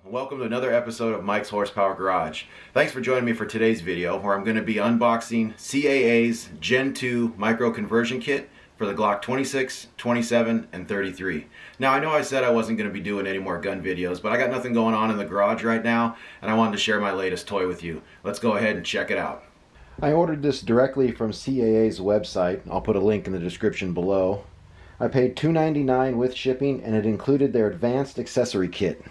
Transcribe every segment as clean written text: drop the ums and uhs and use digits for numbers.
Welcome to another episode of Mike's Horsepower Garage. Thanks for joining me for today's video where I'm going to be unboxing CAA'S Gen 2 micro conversion kit for the Glock 26, 27, and 33. Now I know I said I wasn't going to be doing any more gun videos, but I got nothing going on in the garage right now and I wanted to share my latest toy with you. Let's go ahead and check it out. I ordered this directly from CAA's website. I'll put a link in the description below. I paid $2.99 with shipping and it included their advanced accessory kit.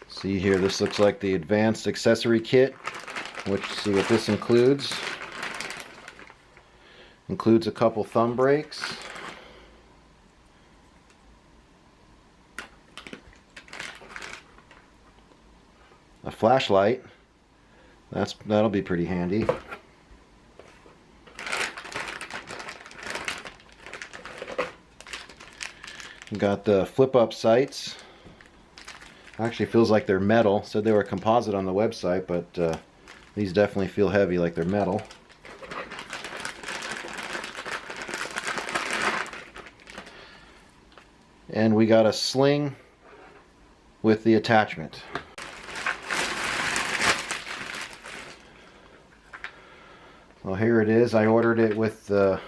See here, this looks like the advanced accessory kit, which, see what this includes. Includes a couple thumb brakes, a flashlight, that'll be pretty handy. We got the flip-up sights. Actually feels like they're metal. Said they were composite on the website, but these definitely feel heavy like they're metal. And we got a sling with the attachment. Well, here it is. I ordered it with the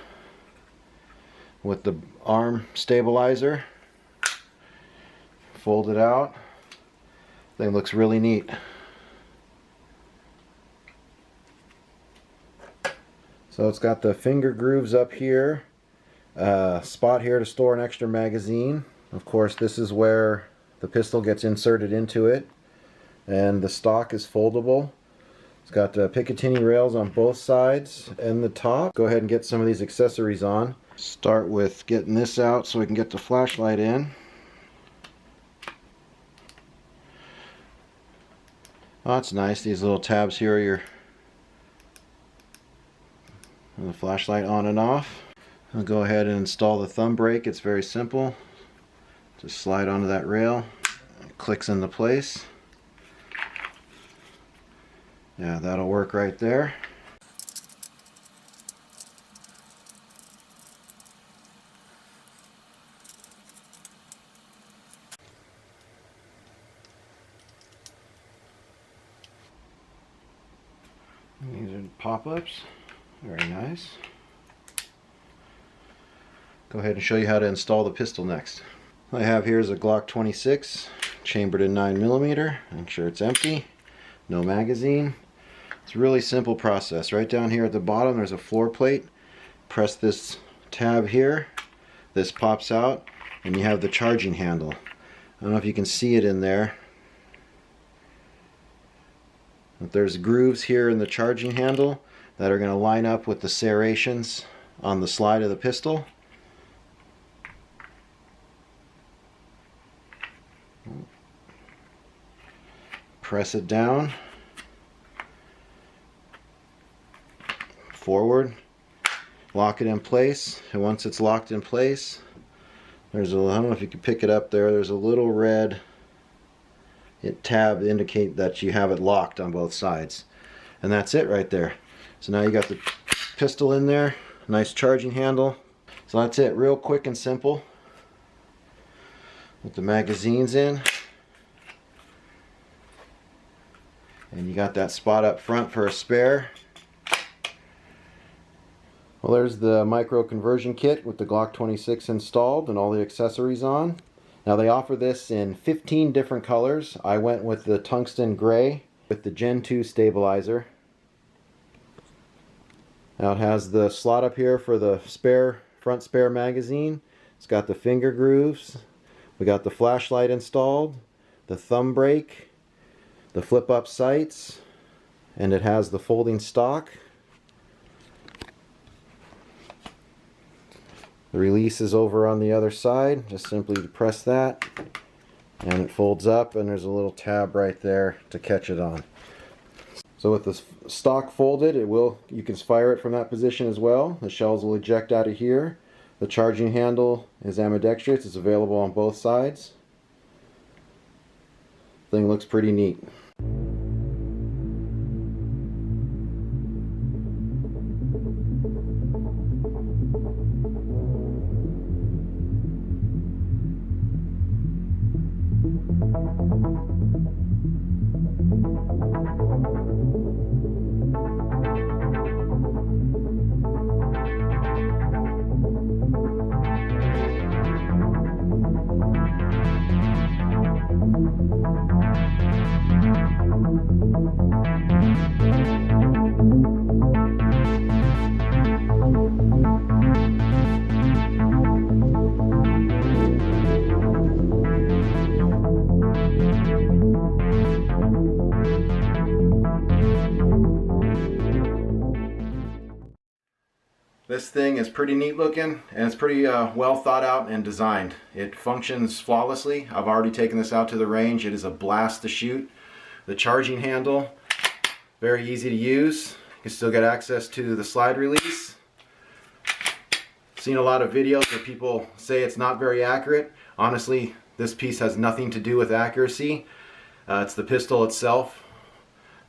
arm stabilizer. Fold it out. Thing looks really neat. So it's got the finger grooves up here, spot here to store an extra magazine. Of course, this is where the pistol gets inserted into it, and the stock is foldable. It's got Picatinny rails on both sides and the top. Go ahead and get some of these accessories on. Start with getting this out so we can get the flashlight in. Oh, that's nice. These little tabs here are the flashlight on and off. I'll go ahead and install the thumb brake. It's very simple. Just slide onto that rail. It clicks into place. Yeah, that'll work right there. These are pop-ups. Very nice. Go ahead and show you how to install the pistol next. What I have here is a Glock 26 chambered in 9mm. Make sure it's empty. No magazine. It's a really simple process. Right down here at the bottom there's a floor plate. Press this tab here. This pops out and you have the charging handle. I don't know if you can see it in there. But there's grooves here in the charging handle that are going to line up with the serrations on the slide of the pistol. Press it down, forward, lock it in place, and once it's locked in place, there's a, I don't know if you can pick it up there, there's a little red tab to indicate that you have it locked on both sides. And that's it right there. So now you got the pistol in there, nice charging handle. So that's it, real quick and simple. With the magazines in. And you got that spot up front for a spare. Well, there's the micro conversion kit with the Glock 26 installed and all the accessories on. Now they offer this in 15 different colors. I went with the tungsten gray with the Gen 2 stabilizer. Now it has the slot up here for the front spare magazine. It's got the finger grooves. We got the flashlight installed, the thumb brake, the flip-up sights, and it has the folding stock. The release is over on the other side. Just simply press that and it folds up, and there's a little tab right there to catch it on. So with the stock folded, you can fire it from that position as well. The shells will eject out of here. The charging handle is ambidextrous. It's available on both sides. Thing looks pretty neat. This thing is pretty neat looking, and it's pretty well thought out and designed. It functions flawlessly. I've already taken this out to the range. It is a blast to shoot. The charging handle, very easy to use. You can still get access to the slide release. Seen a lot of videos where people say it's not very accurate. Honestly, this piece has nothing to do with accuracy. It's the pistol itself.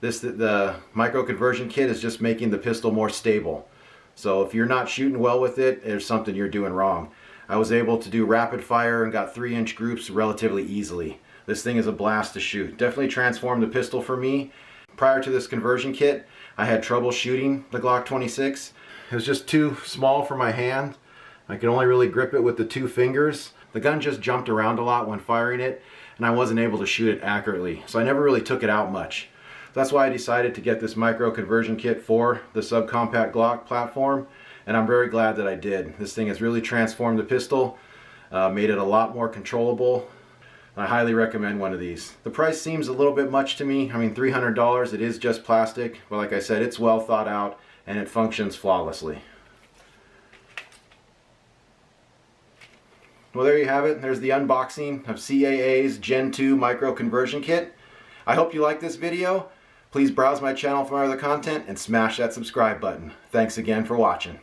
The micro conversion kit is just making the pistol more stable. So if you're not shooting well with it, there's something you're doing wrong. I was able to do rapid fire and got 3-inch groups relatively easily. This thing is a blast to shoot. Definitely transformed the pistol for me. Prior to this conversion kit, I had trouble shooting the Glock 26. It was just too small for my hand. I could only really grip it with the 2 fingers. The gun just jumped around a lot when firing it, and I wasn't able to shoot it accurately. So I never really took it out much. That's why I decided to get this micro conversion kit for the subcompact Glock platform, and I'm very glad that I did. This thing has really transformed the pistol, made it a lot more controllable. I highly recommend one of these. The price seems a little bit much to me. I mean, $300, it is just plastic, but like I said, it's well thought out and it functions flawlessly. Well, there you have it. There's the unboxing of CAA'S Gen 2 micro conversion kit. I hope you like this video. Please browse my channel for other content and smash that subscribe button. Thanks again for watching.